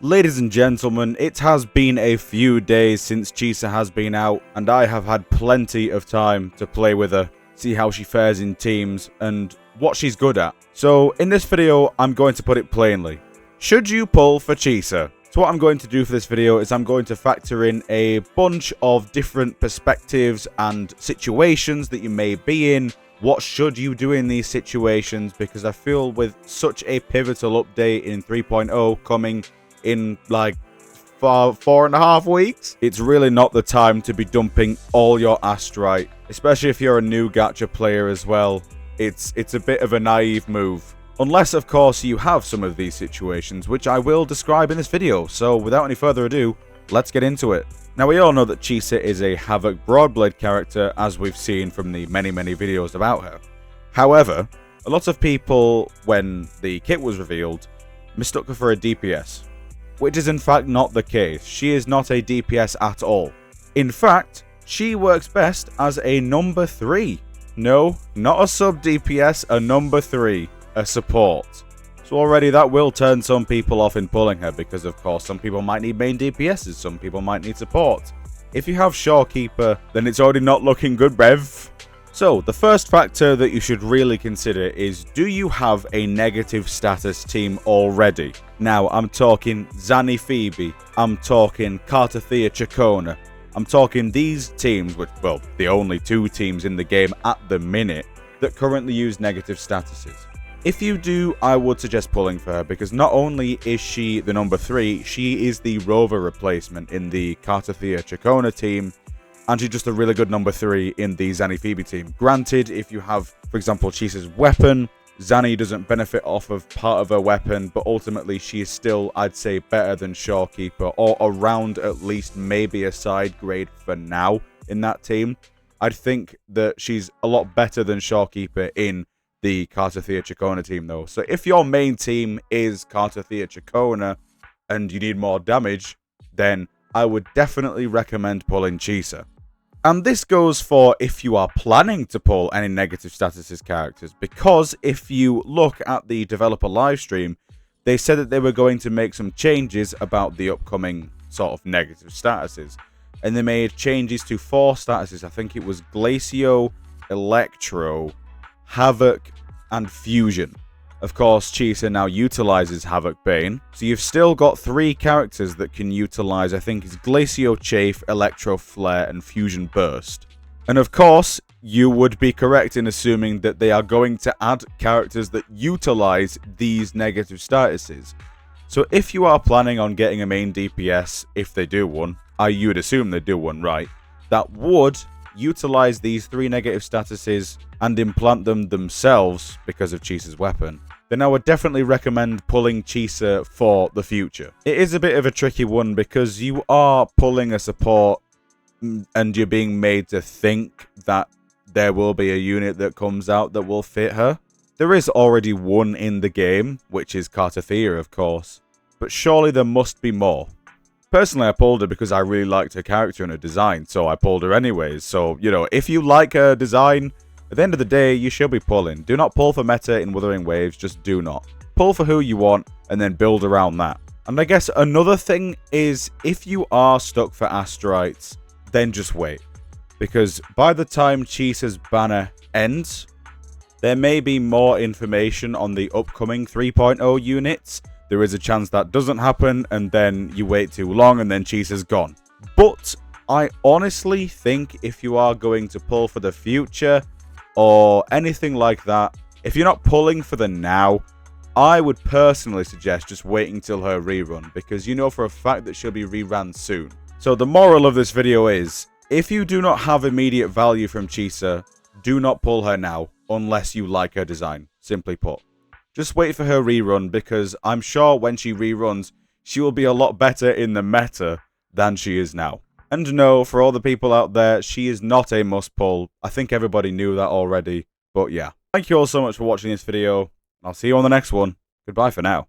Ladies and gentlemen, it has been a few days since Chisa has been out, and I have had plenty of time to play with her, see how she fares in teams, and what she's good at. So in this video, I'm going to put it plainly. Should you pull for Chisa? So what I'm going to do for this video is I'm going to factor in a bunch of different perspectives and situations that you may be in. What should you do in these situations? Because I feel with such a pivotal update in 3.0 coming in like 4.5 weeks, it's really not the time to be dumping all your astrite, especially if you're a new gacha player as well. It's a bit of a naive move. Unless, of course, you have some of these situations, which I will describe in this video. So without any further ado, let's get into it. Now, we all know that Chisa is a Havoc Broadblade character, as we've seen from the many videos about her. However, a lot of people, when the kit was revealed, mistook her for a DPS. Which is in fact not the case. She is not a DPS at all. In fact, she works best as a number 3. No, not a sub DPS, a number 3. A support. So already that will turn some people off in pulling her, because of course some people might need main DPSs, some people might need support. If you have shorekeeper, then it's already not looking good, Bev. So the first factor that you should really consider is, do you have a negative status team already? Now I'm talking Zanny Phoebe, I'm talking Cartathea Chacona, I'm talking these teams, which, well, the only 2 teams in the game at the minute that currently use negative statuses. If you do, I would suggest pulling for her, because not only is she the number 3, she is the rover replacement in the Cartathea Chacona team, and she's just a really good number 3 in the Zanny Phoebe team. Granted, if you have, for example, Chisa's weapon, Zanny doesn't benefit off of part of her weapon, but ultimately she is still, I'd say, better than shorekeeper, or around at least maybe a side grade for now in that team. I'd think that she's a lot better than shorekeeper in the Cartathea Chacona team though. So if your main team is Cartathea Chacona and you need more damage, then I would definitely recommend pulling Chisa. And this goes for if you are planning to pull any negative statuses characters, because if you look at the developer livestream, they said that they were going to make some changes about the upcoming sort of negative statuses. And they made changes to 4 statuses. I think it was Glacio, Electro, Havoc, and Fusion. Of course, Chisa now utilizes Havoc Bane, so you've still got 3 characters that can utilize, I think it's Glacio Chafe, Electro Flare, and Fusion Burst. And of course, you would be correct in assuming that they are going to add characters that utilize these negative statuses. So if you are planning on getting a main DPS, if they do one, you would assume they do one, right, that would utilize these 3 negative statuses and implant them themselves because of Chisa's weapon, then I would definitely recommend pulling Chisa for the future. It is a bit of a tricky one because you are pulling a support and you're being made to think that there will be a unit that comes out that will fit her. There is already one in the game, which is Cartathea, of course, but surely there must be more. Personally, I pulled her because I really liked her character and her design, so I pulled her anyways. So, you know, if you like her design, at the end of the day, you should be pulling. Do not pull for meta in Wuthering Waves, just do not. Pull for who you want, and then build around that. And I guess another thing is, if you are stuck for astrites, then just wait. Because by the time Chisa's banner ends, there may be more information on the upcoming 3.0 units. There is a chance that doesn't happen, and then you wait too long, and then Chisa's gone. But I honestly think if you are going to pull for the future, or anything like that, if you're not pulling for the now, I would personally suggest just waiting till her rerun, because you know for a fact that she'll be reran soon. So the moral of this video is, if you do not have immediate value from Chisa, do not pull her now, unless you like her design, simply put. Just wait for her rerun, because I'm sure when she reruns, she will be a lot better in the meta than she is now. And no, for all the people out there, she is not a must pull. I think everybody knew that already, but yeah. Thank you all so much for watching this video. I'll see you on the next one. Goodbye for now.